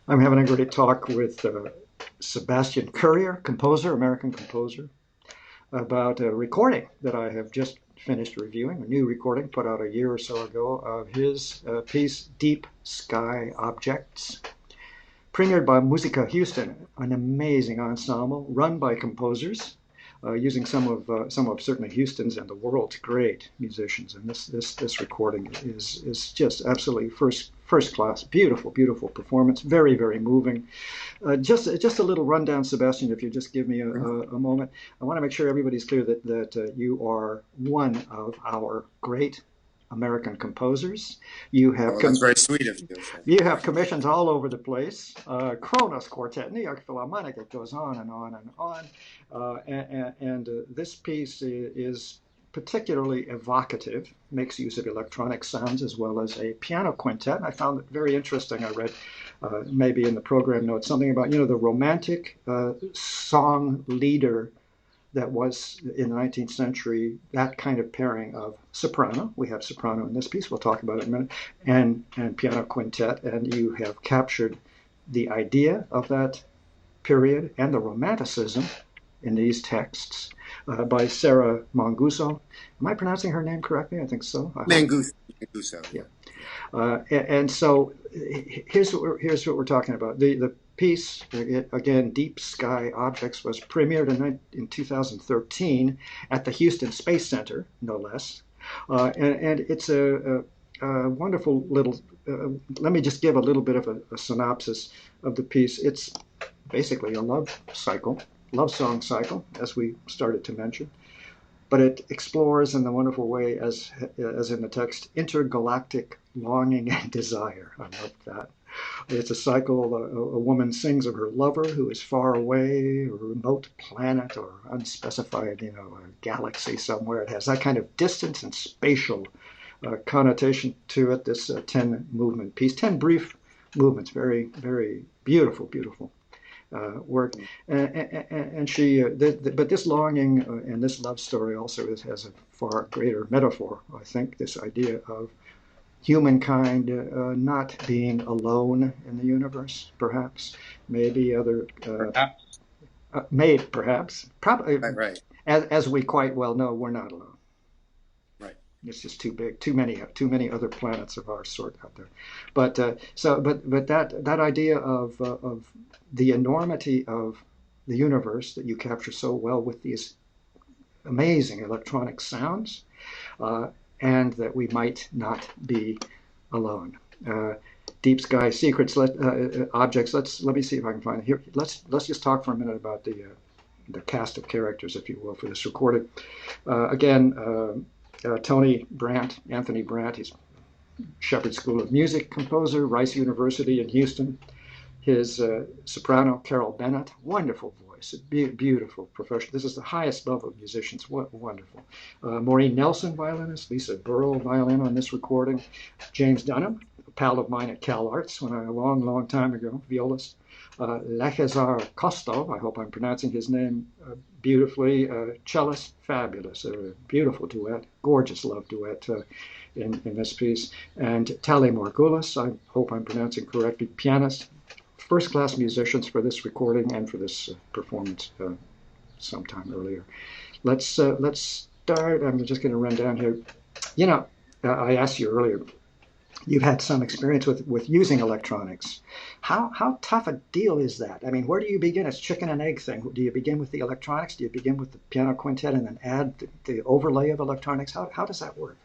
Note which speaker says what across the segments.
Speaker 1: I'm having a great talk with Sebastian Currier, composer, American composer, about a recording that I have just finished reviewing, a new recording put out a year or so ago of his piece, Deep Sky Objects, premiered by Musica Houston, an amazing ensemble run by composers, using some of certainly Houston's and the world's great musicians. And this recording is just absolutely first class, beautiful performance, very moving. Just a little rundown, Sebastian, if you just give me a moment. I want to make sure everybody's clear that you are one of our great American composers. You have
Speaker 2: Oh, that's very sweet of you.
Speaker 1: you have commissions all over the place. Kronos Quartet, New York Philharmonic, it goes on and on and on. This piece is particularly evocative, makes use of electronic sounds as well as a piano quintet. I found it very interesting. I read maybe in the program notes something about, the romantic song leader that was in the 19th century, that kind of pairing of soprano. We have soprano in this piece, we'll talk about it in a minute, and piano quintet. And you have captured the idea of that period and the romanticism in these texts by Sarah Manguso. Am I pronouncing her name correctly? I think so. I hope.
Speaker 2: Manguso.
Speaker 1: Yeah. And so here's what we're talking about. The piece, again, Deep Sky Objects, was premiered in 2013 at the Houston Space Center, no less. And it's a wonderful little, let me just give a little bit of a synopsis of the piece. It's basically a love song cycle, as we started to mention. But it explores in the wonderful way, as in the text, intergalactic longing and desire. I love that. It's a cycle. A woman sings of her lover who is far away, a remote planet or unspecified, a galaxy somewhere. It has that kind of distance and spatial connotation to it. This 10-movement piece, 10 brief movements, very beautiful work, and she. But this longing and this love story also has a far greater metaphor. I think this idea of humankind not being alone in the universe, perhaps, maybe other, perhaps, probably,
Speaker 2: Right.
Speaker 1: as we quite well know, we're not alone.
Speaker 2: Right.
Speaker 1: It's just too big, too many other planets of our sort out there. But that idea of the enormity of the universe that you capture so well with these amazing electronic sounds, and that we might not be alone. Deep Sky Secrets Objects. Let me see if I can find it here. Let's just talk for a minute about the cast of characters, if you will, for this recording. Again. Anthony Brandt, he's Shepherd School of Music composer, Rice University in Houston. His soprano, Carol Bennett, wonderful voice, beautiful professional. This is the highest level of musicians, wonderful. Maureen Nelson, violinist, Lisa Burrow, violin on this recording. James Dunham, a pal of mine at Cal Arts when a long time ago, violist. Lechazar Kostov, I hope I'm pronouncing his name beautifully, cellist, fabulous, a beautiful duet, gorgeous love duet in this piece. And Tali Margulis, I hope I'm pronouncing correctly, pianist, first-class musicians for this recording and for this performance sometime earlier. Let's start. I'm just going to run down here. I asked you earlier, you've had some experience with using electronics. How tough a deal is that? I mean, where do you begin? It's chicken and egg thing. Do you begin with the electronics? Do you begin with the piano quintet and then add the overlay of electronics? How does that work?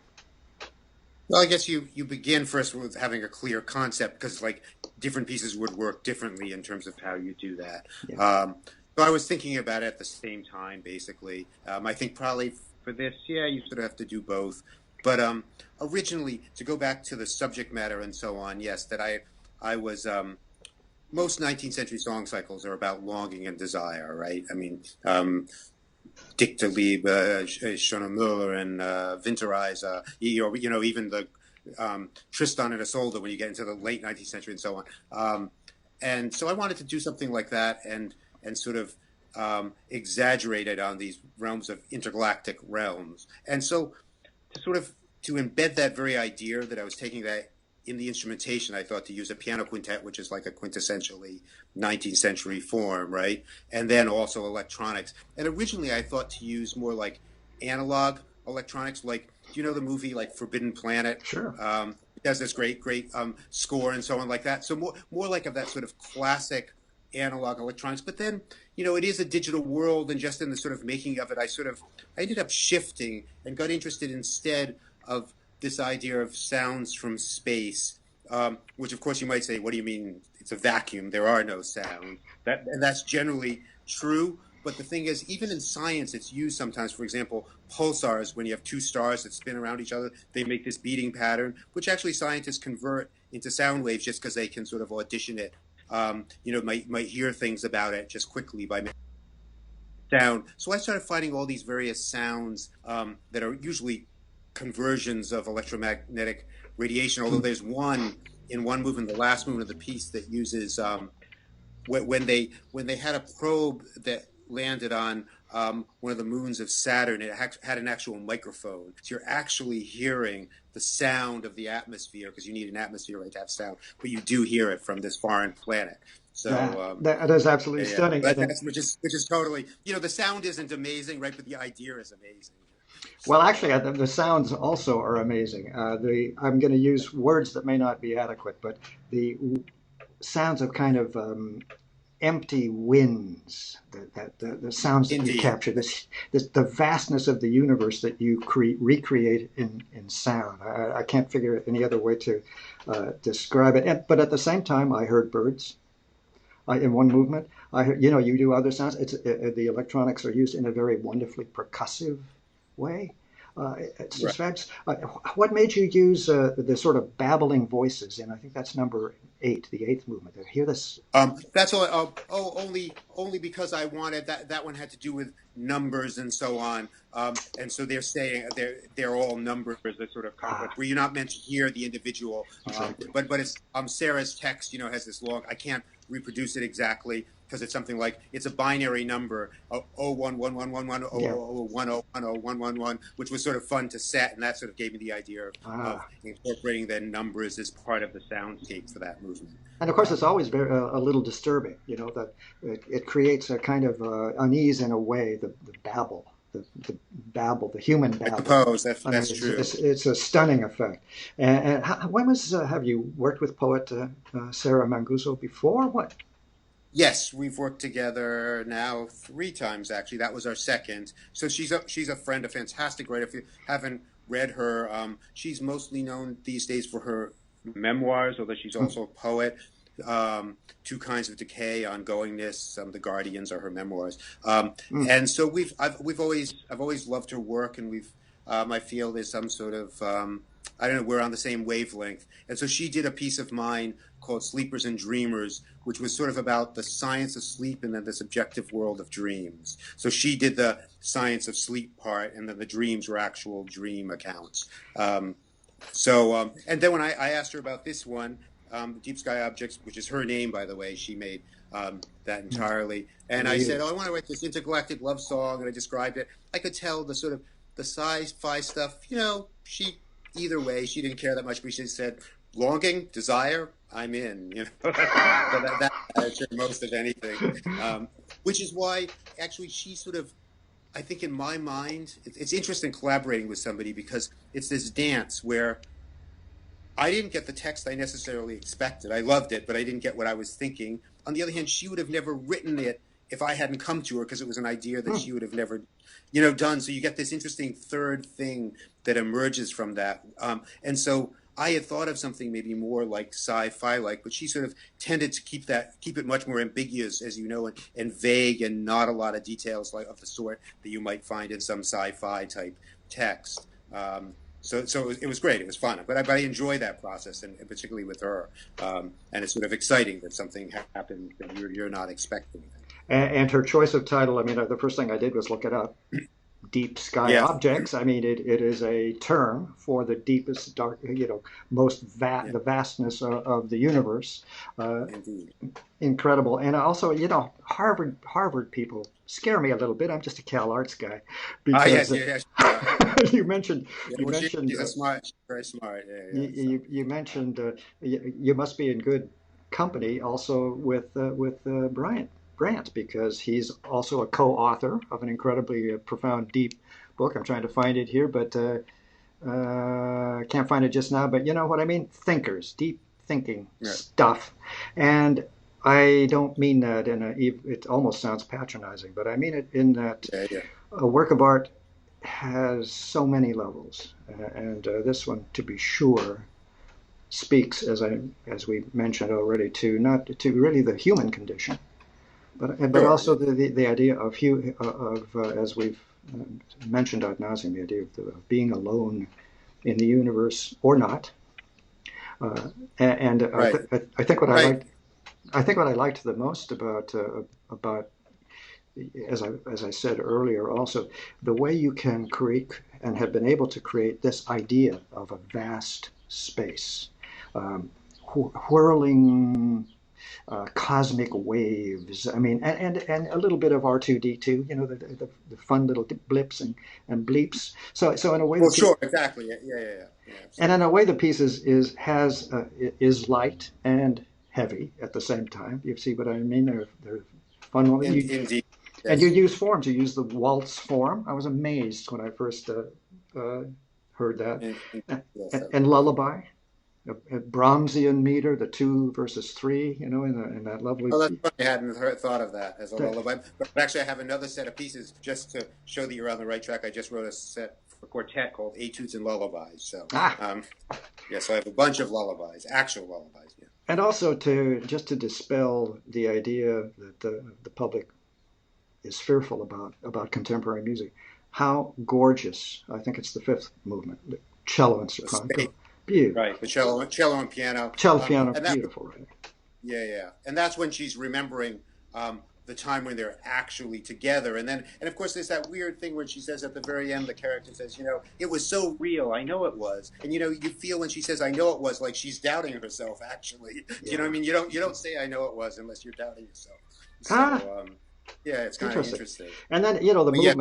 Speaker 2: Well, I guess you begin first with having a clear concept because like different pieces would work differently in terms of how you do that.
Speaker 1: Yeah.
Speaker 2: So I was thinking about it at the same time, basically. I think probably for this, yeah, you sort of have to do both. But originally, to go back to the subject matter and so on, yes, that I was most 19th century song cycles are about longing and desire, right? I mean, Dichterliebe, Schöne Müller, and Winterreise, even the Tristan and Isolde when you get into the late 19th century and so on. And so I wanted to do something like that and sort of exaggerate it on these realms of intergalactic realms. And so to embed that very idea that I was taking that in the instrumentation, I thought to use a piano quintet, which is like a quintessentially 19th century form, right? And then also electronics. And originally I thought to use more like analog electronics. Like, do you know the movie like Forbidden Planet?
Speaker 1: Sure.
Speaker 2: It has this great score and so on like that. So more like of that sort of classic analog electronics. But then, it is a digital world, and just in the sort of making of it, I ended up shifting and got interested instead of this idea of sounds from space, which of course you might say, what do you mean? It's a vacuum. There are no sounds. And that's generally true. But the thing is, even in science, it's used sometimes. For example, pulsars, when you have two stars that spin around each other, they make this beating pattern, which actually scientists convert into sound waves just because they can sort of audition it. Might hear things about it just quickly by making sound. So I started finding all these various sounds that are usually conversions of electromagnetic radiation. Although there's one in one movement, the last movement of the piece, that uses when they had a probe that landed on one of the moons of Saturn, it had an actual microphone. So you're actually hearing the sound of the atmosphere, because you need an atmosphere, right, to have sound, but you do hear it from this foreign planet. So
Speaker 1: that is absolutely stunning.
Speaker 2: But which is totally, the sound isn't amazing, right? But the idea is amazing.
Speaker 1: Well, actually, the sounds also are amazing. I'm going to use words that may not be adequate, but the sounds of kind of empty winds, the sounds that you capture, the vastness of the universe that you recreate in sound. I can't figure any other way to describe it. But at the same time, I heard birds. In one movement, I heard, you do other sounds. The electronics are used in a very wonderfully percussive way. It's just fabulous. What made you use the sort of babbling voices? And I think that's number 8, the 8th movement. I hear this.
Speaker 2: That's all. Only because I wanted that. That one had to do with numbers and so on. And so they're saying they're all numbers that sort of complex. Where you're not meant to hear the individual.
Speaker 1: Exactly.
Speaker 2: But it's Sarah's text. Has this long. I can't reproduce it exactly, because it's something like, it's a binary number, 011111 001010111, which was sort of fun to set, and that sort of gave me the idea of incorporating the numbers as part of the soundscape for that movement.
Speaker 1: And of course, it's always a little disturbing. That it creates a kind of unease in a way. The babble, the human babble.
Speaker 2: I suppose that's true.
Speaker 1: It's a stunning effect. And when have you worked with poet Sarah Manguso before? What?
Speaker 2: Yes, we've worked together now 3 times, actually. That was our second. So she's a friend, a fantastic writer. If you haven't read her, she's mostly known these days for her memoirs, although she's also a poet. 2 Kinds of Decay, Ongoingness, The Guardians are her memoirs. And so I've always loved her work, and I feel there's some sort of I don't know, we're on the same wavelength. And so she did a piece of mine called Sleepers and Dreamers, which was sort of about the science of sleep and then the subjective world of dreams. So she did the science of sleep part, and then the dreams were actual dream accounts. And then when I asked her about this one, Deep Sky Objects, which is her name, by the way, she made that entirely. And I said, I want to write this intergalactic love song, and I described it. I could tell the sort of the sci-fi stuff, she, either way, she didn't care that much, but she said, longing, desire, I'm in, so that's most of anything. Which is why, actually, she sort of, I think in my mind, it's interesting collaborating with somebody, because it's this dance where I didn't get the text I necessarily expected. I loved it, but I didn't get what I was thinking. On the other hand, she would have never written it if I hadn't come to her, because it was an idea that she would have never, done. So you get this interesting third thing that emerges from that. And so I had thought of something maybe more like sci-fi-like, but she sort of tended to keep it much more ambiguous, as you know, and vague, and not a lot of details of the sort that you might find in some sci-fi type text. So it was great. It was fun. But I enjoy that process, and particularly with her. And it's sort of exciting that something happens that you're not expecting.
Speaker 1: And her choice of title, I mean, the first thing I did was look it up. deep sky
Speaker 2: Yeah.
Speaker 1: objects. I mean, it is a term for the deepest, dark, most
Speaker 2: Yeah.
Speaker 1: the vastness of the universe. Uh,
Speaker 2: Indeed.
Speaker 1: Incredible. And also, Harvard people scare me a little bit. I'm just a Cal Arts guy,
Speaker 2: Ah,
Speaker 1: because
Speaker 2: yes, yes, you are. Yeah.
Speaker 1: you mentioned
Speaker 2: Yeah.
Speaker 1: you
Speaker 2: Well,
Speaker 1: mentioned
Speaker 2: she's a she's very smart. Yeah, yeah. So.
Speaker 1: you mentioned you must be in good company also with Bryant Brant, because he's also a co-author of an incredibly profound, deep book. I'm trying to find it here, but can't find it just now. But you know what I mean? Thinkers, deep thinking
Speaker 2: Yeah.
Speaker 1: stuff, and I don't mean that in a. It almost sounds patronizing, but I mean it in that
Speaker 2: Yeah. Yeah.
Speaker 1: a work of art has so many levels, and this one, to be sure, speaks, as we mentioned already, to not to really the human condition, but
Speaker 2: Sure.
Speaker 1: also
Speaker 2: Yeah.
Speaker 1: the idea of as we've mentioned ad nauseum, the idea of being alone in the universe or not. And
Speaker 2: Right.
Speaker 1: I think what
Speaker 2: Right.
Speaker 1: I think what I liked the most about, as I said earlier, also the way you can create and have been able to create this idea of a vast space, um, whirling cosmic waves. I mean, and a little bit of R2D2, the fun little blips and bleeps. So in a way,
Speaker 2: Well, sure. Exactly. Yeah. Yeah. Yeah. Yeah. Yeah,
Speaker 1: and in
Speaker 2: absolutely.
Speaker 1: a way, the piece is light and heavy at the same time. You see what I mean? They're fun.
Speaker 2: Indeed.
Speaker 1: And you
Speaker 2: Yes.
Speaker 1: use forms. You use the waltz form. I was amazed when I first uh, heard that.
Speaker 2: Yes.
Speaker 1: And lullaby, a Brahmsian meter, the 2 versus 3. In that lovely.
Speaker 2: Oh, that's funny. I hadn't thought of that as a
Speaker 1: That,
Speaker 2: lullaby. But actually, I have another set of pieces just to show that you're on the right track. I just wrote a set for quartet called Etudes and Lullabies. So,
Speaker 1: ah,
Speaker 2: um, yeah, so I have a bunch of lullabies, actual lullabies. Yeah.
Speaker 1: and also to dispel the idea that the public is fearful about contemporary music. How gorgeous! I think it's the fifth movement, the cello and
Speaker 2: The
Speaker 1: soprano.
Speaker 2: space,
Speaker 1: Beautiful.
Speaker 2: right? The cello and piano.
Speaker 1: Cello piano,
Speaker 2: And that
Speaker 1: beautiful, right?
Speaker 2: Yeah, yeah, and that's when she's remembering the time when they're actually together, and of course, there's that weird thing when she says at the very end, the character says, it was so real, I know it was, and you feel when she says, I know it was, like she's doubting herself. Actually, do you know what I
Speaker 1: Yeah.
Speaker 2: mean? You don't say I know it was unless you're doubting yourself.
Speaker 1: Ah,
Speaker 2: So yeah, it's kind of
Speaker 1: interesting.
Speaker 2: interesting.
Speaker 1: And then
Speaker 2: But yeah,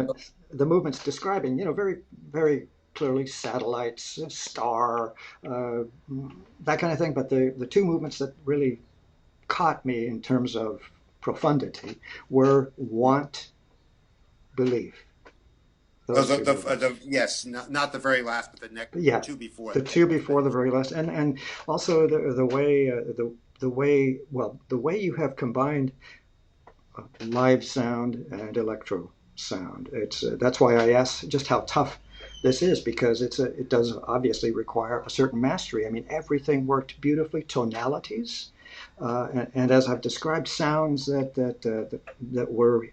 Speaker 1: the movement's describing, very very clearly satellites, star, uh, that kind of thing. But the two movements that really caught me in terms of profundity were want, belief.
Speaker 2: oh,
Speaker 1: Those two movements.
Speaker 2: yes, not the very last, but the
Speaker 1: Yeah,
Speaker 2: two before
Speaker 1: the
Speaker 2: that.
Speaker 1: two before the very last, and also the way you have combined live sound and electro sound. It's That's why I asked just how tough this is, because it does obviously require a certain mastery. I mean, everything worked beautifully, tonalities, and as I've described, sounds that were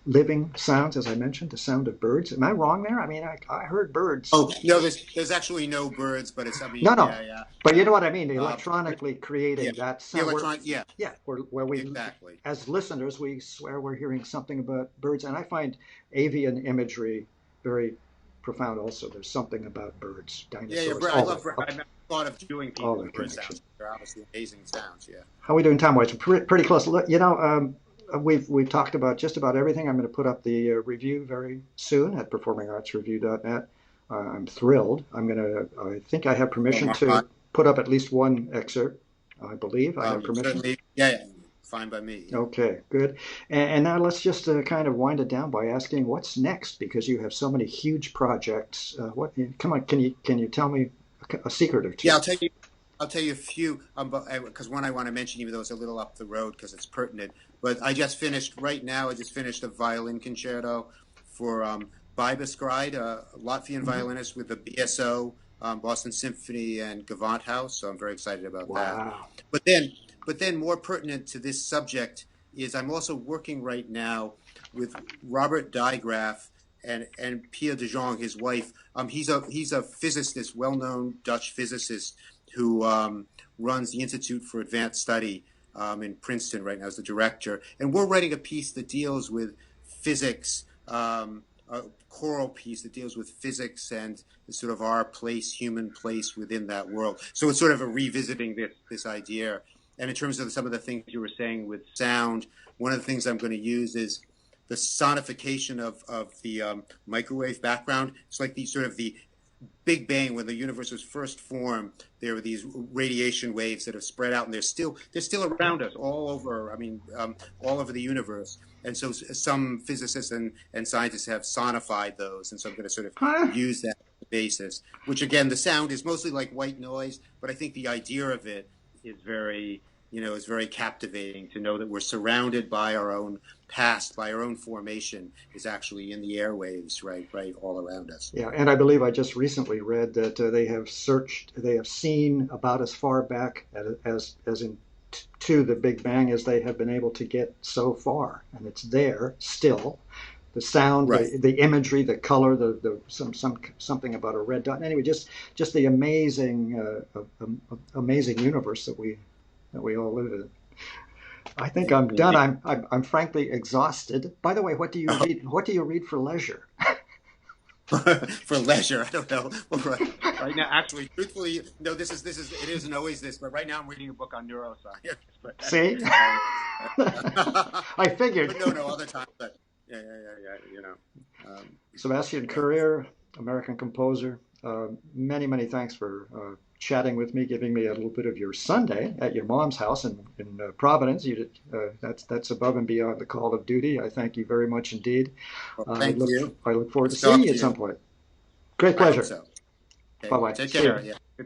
Speaker 1: living sounds, as I mentioned, the sound of birds. Am I wrong there? I mean, I heard birds.
Speaker 2: Oh no, there's actually no birds, but it's I
Speaker 1: No,
Speaker 2: mean
Speaker 1: no,
Speaker 2: yeah, yeah.
Speaker 1: but you know what I mean.
Speaker 2: Uh,
Speaker 1: Electronically
Speaker 2: yeah,
Speaker 1: creating that
Speaker 2: the
Speaker 1: sound,
Speaker 2: electronic. Yeah,
Speaker 1: where we,
Speaker 2: exactly.
Speaker 1: as listeners, we swear we're hearing something about birds, and I find avian imagery very profound. Also, there's something about birds,
Speaker 2: Yeah, yeah.
Speaker 1: dinosaurs,
Speaker 2: I love. I never thought of doing
Speaker 1: all
Speaker 2: people
Speaker 1: the
Speaker 2: with bird
Speaker 1: connection.
Speaker 2: sounds. They're obviously amazing sounds. Yeah.
Speaker 1: How are we doing time wise? Pretty close. We've talked about just about everything. I'm going to put up the review very soon at performingartsreview.net. I'm thrilled. I think I have
Speaker 2: Oh
Speaker 1: permission
Speaker 2: my.
Speaker 1: to put up at least one excerpt. I believe I have permission.
Speaker 2: Certainly. Yeah, yeah. Fine by me. Yeah.
Speaker 1: Okay, good. And now let's just kind of wind it down by asking what's next, because you have so many huge projects. What? Come on, can you tell me a secret or
Speaker 2: Yeah,
Speaker 1: two?
Speaker 2: I'll tell you a few, because one I want to mention, even though it's a little up the road because it's pertinent. But right now, I just finished a violin concerto for Bibescride, a Latvian
Speaker 1: Mhm.
Speaker 2: violinist with the BSO, Boston Symphony and Gewandhaus. So I'm very excited about that.
Speaker 1: Wow.
Speaker 2: But then, but then more pertinent to this subject is I'm also working right now with Robert Dijkgraaf and Pia de Jong, his wife. He's a physicist, well-known Dutch physicist who runs the Institute for Advanced Study in Princeton right now as the director. And we're writing a piece that deals with physics a choral piece that deals with physics and sort of our place, human place within that world. So it's sort of a revisiting this idea. And in terms of some of the things you were saying with sound, one of the things I'm going to use is the sonification of the microwave background. It's like the sort of the Big Bang, when the universe was first formed, there were these radiation waves that have spread out, and they're still around us all over. I mean, all over the universe. And so some physicists and scientists have sonified those, and so I'm going to sort of
Speaker 1: Huh?
Speaker 2: use that basis. Which again, the sound is mostly like white noise, but I think the idea of it is very captivating to know that we're surrounded by our own past, by our own formation, is actually in the airwaves, right, all around us.
Speaker 1: Yeah, and I believe I just recently read that they have seen about as far back as in to the Big Bang as they have been able to get so far, and it's there still. The sound,
Speaker 2: Right.
Speaker 1: the imagery, the color, something about a red dot. Anyway, just the amazing universe that we all live in. I think I'm done.
Speaker 2: Indeed.
Speaker 1: I'm frankly exhausted. By the way, what do you read? What do you read for leisure?
Speaker 2: For leisure, I don't know. Well, right now, actually, truthfully, no. This is it isn't always this, but right now I'm reading a book on neuroscience. But
Speaker 1: See,
Speaker 2: um,
Speaker 1: I figured.
Speaker 2: but no, other times. But yeah.
Speaker 1: Sebastian
Speaker 2: Right.
Speaker 1: Currier, American composer. Many thanks for chatting with me, giving me a little bit of your Sunday at your mom's house in Providence. That's above and beyond the call of duty. I thank you very much indeed.
Speaker 2: Well,
Speaker 1: I
Speaker 2: thank
Speaker 1: look
Speaker 2: you.
Speaker 1: I look forward
Speaker 2: Good
Speaker 1: to
Speaker 2: to
Speaker 1: seeing
Speaker 2: talk
Speaker 1: you
Speaker 2: to
Speaker 1: at some
Speaker 2: you.
Speaker 1: point. Great
Speaker 2: I hope
Speaker 1: pleasure.
Speaker 2: so.
Speaker 1: Bye
Speaker 2: Okay,
Speaker 1: bye.
Speaker 2: take
Speaker 1: See you.
Speaker 2: care. Yeah.